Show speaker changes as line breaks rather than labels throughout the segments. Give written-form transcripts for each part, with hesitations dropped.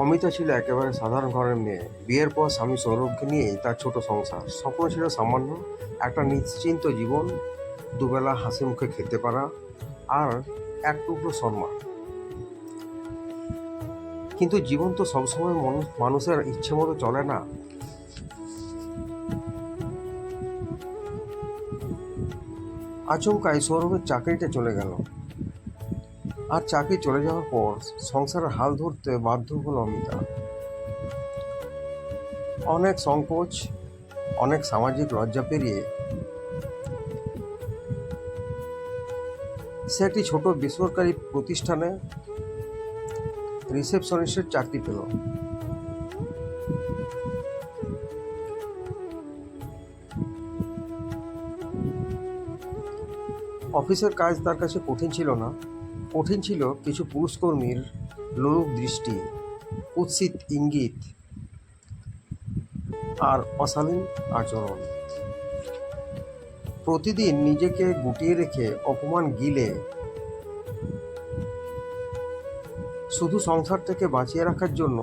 অমিতা ছিল একেবারে সাধারণ ঘরের মেয়ে। বিয়ের পর স্বামী সৌরভকে নিয়েই তার ছোট সংসার। স্বপ্ন ছিল সামান্য একটা নিশ্চিন্ত জীবন, দুবেলা হাসি মুখে খেতে পারা, আর এক টুকরো সম্মান। কিন্তু জীবন তো সবসময় মানুষের ইচ্ছে মতো চলে না। আচমকাই সৌরভের চাকরিটা চলে গেল, আর চাকরি চলে যাওয়ার পর সংসারের হাল ধরতে বাধ্য হলো অমিতা। অনেক সংকোচ, অনেক সামাজিক লজ্জা পেরিয়ে সে একটি ছোট বেসরকারি প্রতিষ্ঠানে রিসেপশনিস্টের চাকরি পেল। অফিসের কাজ তার কাছে কঠিন ছিল না, কঠিন ছিল কিছু পুরুষকর্মীর লোলুপ দৃষ্টি, কুৎসিত ইঙ্গিত আর অশালীন আচরণ। প্রতিদিন নিজেকে গুটিয়ে রেখে অপমান গিলে শুধু সংসার থেকে বাঁচিয়ে রাখার জন্য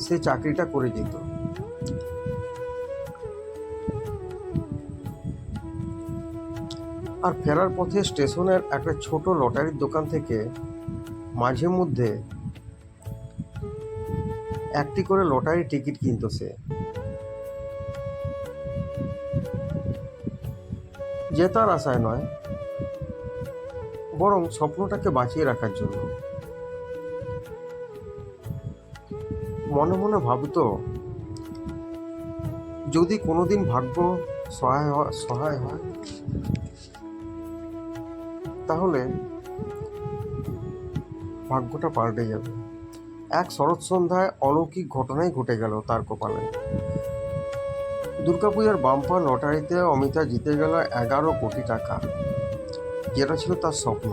সে চাকরিটা করে যেত। আর ফেরার পথে স্টেশনের একটা ছোট লটারির দোকান থেকে মাঝে মধ্যে একটি করে লটারির টিকিট কিনত সে। জেতার আশায় নয়, বরং স্বপ্নটাকে বাঁচিয়ে রাখার জন্য। মনে মনে ভাবত, যদি কোনোদিন ভাগ্য সহায় হয় তাহলে ভাগ্যটা পাল্টে যাবে। এক শরৎ সন্ধ্যায় অলৌকিক ঘটনাই ঘটে গেল তার কপালে। দুর্গাপূজার বাম্পার লটারিতে অমিতা জিতে গেল 11 কোটি টাকা, যেটা ছিল তার স্বপ্ন।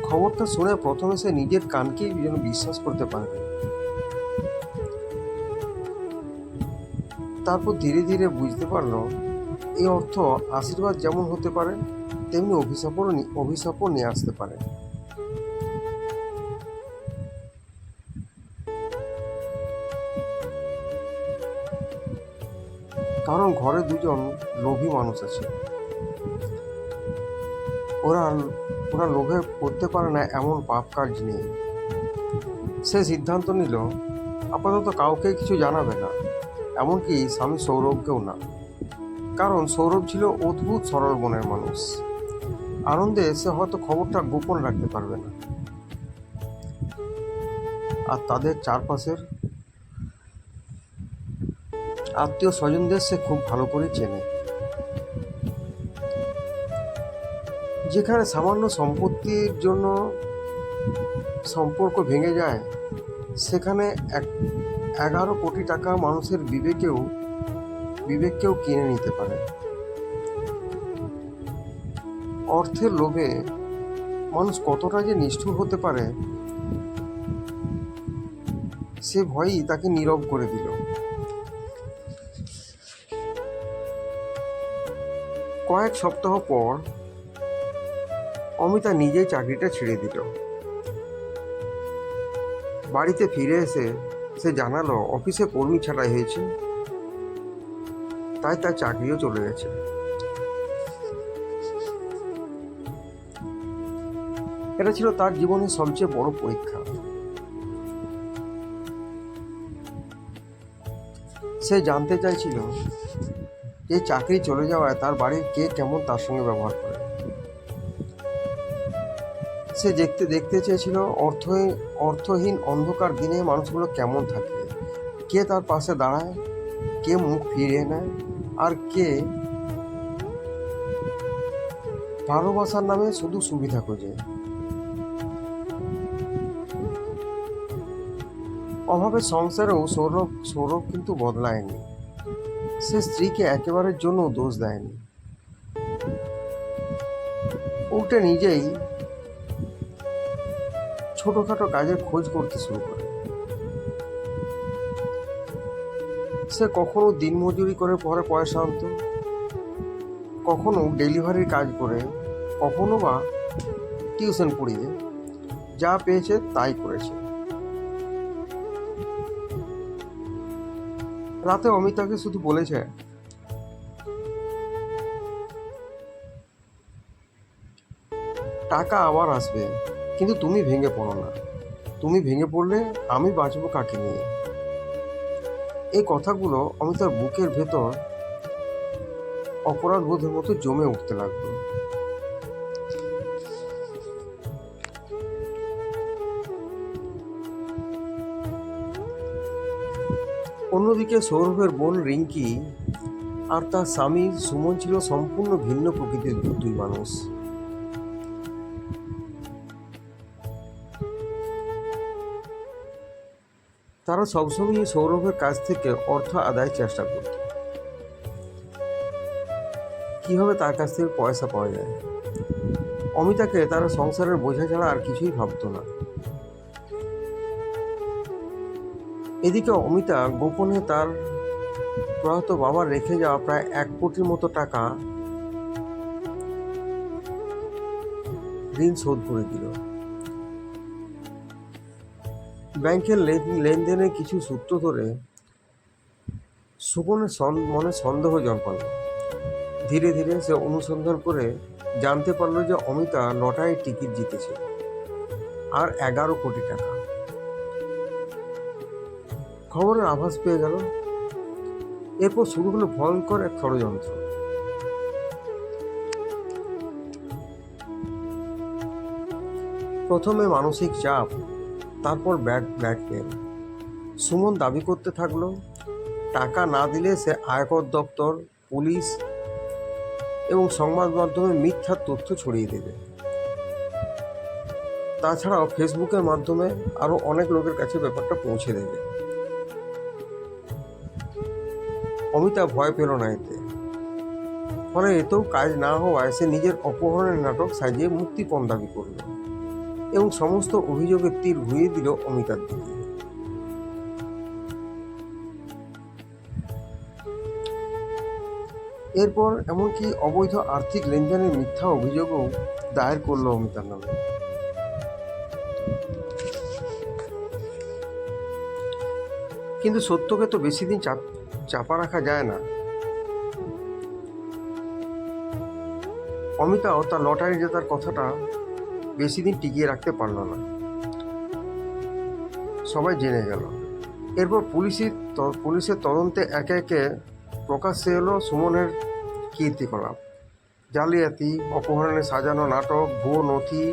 খবরটা শুনে প্রথমে সে নিজের কানকেই যেন বিশ্বাস করতে পারেনি। তারপর ধীরে ধীরে বুঝতে পারল, এই অর্থ আশীর্বাদ যেমন হতে পারে, তেমনি অভিশাপও নিয়ে আসতে পারে। কারণ ঘরে দুজন লোভী মানুষ আছে। ওরা ওরা লোভে করতে পারে না এমন পাপ কাজ নেই। সে সিদ্ধান্ত নিল আপাতত কাউকে কিছু জানাবে না, এমনকি স্বামী সৌরভকেও না। কারণ সৌরভ ছিল অদ্ভুত সরল মনের মানুষ। আনন্দে সে হয়তো খবরটা গোপন রাখতে পারবে না, আর তাদের চারপাশের আত্মীয় স্বজনদের সে খুব ভালো করে চেনে। যেখানে সামান্য সম্পত্তির জন্য সম্পর্ক ভেঙে যায়, সেখানে 11 কোটি টাকা মানুষের বিবেককেও কিনে নিতে পারে। অর্থের লোভে মানুষ কতটা যে নিষ্ঠুর হতে পারে, সে ভয়ই তাকে নীরব করে দিল। কয়েক সপ্তাহ পর অমিতা নিজেই চাকরিটা ছেড়ে দিল। বাড়িতে ফিরে এসে সে জানালো অফিসে কর্মী ছাঁটাই হয়েছে, তাই তার চাকরিও চলে গেছে। এটা ছিল তার জীবনের সবচেয়ে বড় পরীক্ষা। সে জানতে চাইছিল যে চাকরি চলে যাওয়ায় তার বাড়ির কে কেমন তার সঙ্গে ব্যবহার করে। সে দেখতে চেয়েছিল অর্থহীন অন্ধকার দিনে মানুষগুলো কেমন থাকে, কে তার পাশে দাঁড়ায়, কে মুখ ফিরিয়ে নেয়, আর কে ভালোবাসার নামে শুধু সুবিধা খোঁজে। অভাবের সংসারেও সৌরভ কিন্তু বদলায়নি। সে স্ত্রীকে একেবারের জন্য দোষ দেয়নি, উল্টে নিজেই ছোটখাটো কাজের খোঁজ করতে শুরু করে। সে কখনো দিনমজুরি করে পরে পয়সা আনত, কখনো ডেলিভারির কাজ করে কখনো বা টিউশন পড়িয়ে যা পেয়েছে তাই করেছে। রাতে অমিতাকে শুধু বলেছে, টাকা আবার আসবে, কিন্তু তুমি ভেঙে পড়ো না। তুমি ভেঙে পড়লে আমি বাঁচবো কাকে নিয়ে? এই কথাগুলো অমিতার বুকের ভেতর অপরাধ বোধের মতো জমে উঠতে লাগলো। অন্যদিকে সৌরভের বোন রিঙ্কি আর তার স্বামী সুমন ছিল সম্পূর্ণ ভিন্ন প্রকৃতির দুই মানুষ। তারা সবসময় সৌরভের কাছ থেকে অর্থ আদায়ের চেষ্টা করত, কিভাবে তার কাছ থেকে পয়সা পাওয়া যায়। অমিতাকে তারা সংসারের বোঝা ছাড়া আর কিছুই ভাবতো না। এদিকে অমিতা গোপনে তার প্রয়াত বাবার রেখে যাওয়া প্রায় 1 কোটির মতো টাকা ঋণ শোধ করে দিল। ব্যাংকের লেনদেনের কিছু সূত্র ধরে সুমনের মনে সন্দেহ জন্মালো। ধীরে ধীরে সে অনুসন্ধান করে জানতে পারলো যে অমিতা লটারির টিকিট জিতেছে, আর 11 কোটি টাকা। খবরের আভাস পেয়ে গেল। এরপর শুরু হলো ভয়ঙ্কর এক ষড়যন্ত্র। প্রথমে মানসিক চাপ, তারপর ব্ল্যাকমেল। সুমন দাবি করতে থাকলো টাকা না দিলে সে আয়কর দপ্তর, পুলিশ এবং সংবাদ মাধ্যমে মিথ্যা তথ্য ছড়িয়ে দেবে। তাছাড়াও ফেসবুকের মাধ্যমে আরও অনেক লোকের কাছে ব্যাপারটা পৌঁছে দেবে। অমিতা ভয় পেল না এতে। ফলে এতেও কাজ না হওয়ায় সে নিজের অপহরণের নাটক সাজিয়ে মুক্তিপণ দাবি করল এবং সমস্ত অভিযোগের তীর ঘুরিয়ে দিল অমিতার দিকে। এরপর এমনকি অবৈধ আর্থিক লেনদেনের মিথ্যা অভিযোগও দায়ের করল অমিতার নামে। কিন্তু সত্যকে তো বেশি দিন চাপা রাখা যায় না। অমিতাও তার লটারি জেতার কথাটা বেশি দিন টিকিয়ে রাখতে পারল না। সবাই জেনে গেল। এরপর পুলিশের তদন্তে একে একে প্রকাশ্যে এলো সুমনের কীর্তিকলাপ, জালিয়াতি, অপহরণে সাজানো নাটক, ভুয়ো নথি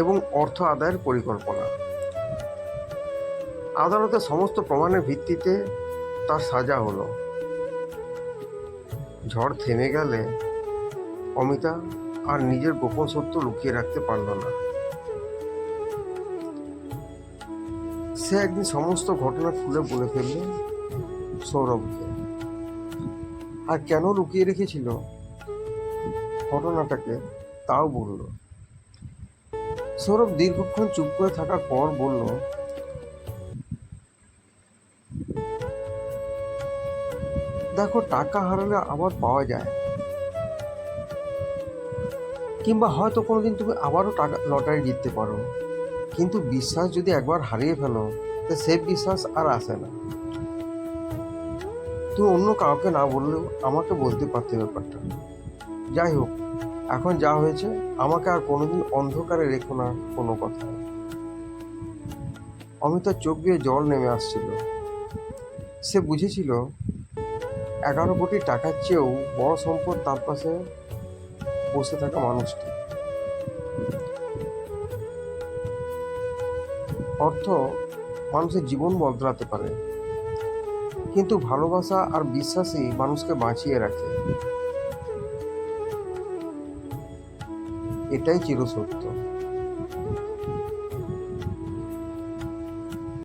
এবং অর্থ আদায়ের পরিকল্পনা। আদালতে সমস্ত প্রমাণের ভিত্তিতে তার সাজা হলো। ঝড় থেমে গেলে অমিতা আর নিজের গোপন সত্য লুকিয়ে রাখতে পারল না। সে একদিন সমস্ত ঘটনা খুলে বলে ফেলল সৌরভকে। আর কেন লুকিয়ে রেখেছিল ঘটনাটাকে তাও বলল। সৌরভ দীর্ঘক্ষণ চুপ করে থাকার পর বলল, দেখো, টাকা হারালে আবার পাওয়া যায়, কিংবা হয়তো কোনোদিন তুমি আবারও টাকা লটারি জিততে পারো, কিন্তু বিশ্বাস যদি একবার হারিয়ে ফেলো তো সে বিশ্বাস আর আসে না। তুমি অন্য কাউকে না বললেও আমাকে বলতে পারতে ব্যাপারটা। যাই হোক, এখন যা হয়েছে, আমাকে আর কোনোদিন অন্ধকারে রেখো না কোনো কথা। অমিতার চোখ দিয়ে জল নেমে আসছিল। সে বুঝেছিল 11 কোটি টাকার চেয়েও বড় সম্পদ তার পাশে বসে থাকা মানুষটি। অর্থ মানুষের জীবন বদলাতে পারে, কিন্তু ভালোবাসা আর বিশ্বাসই মানুষকে বাঁচিয়ে রাখে। এটাই চিরসত্য।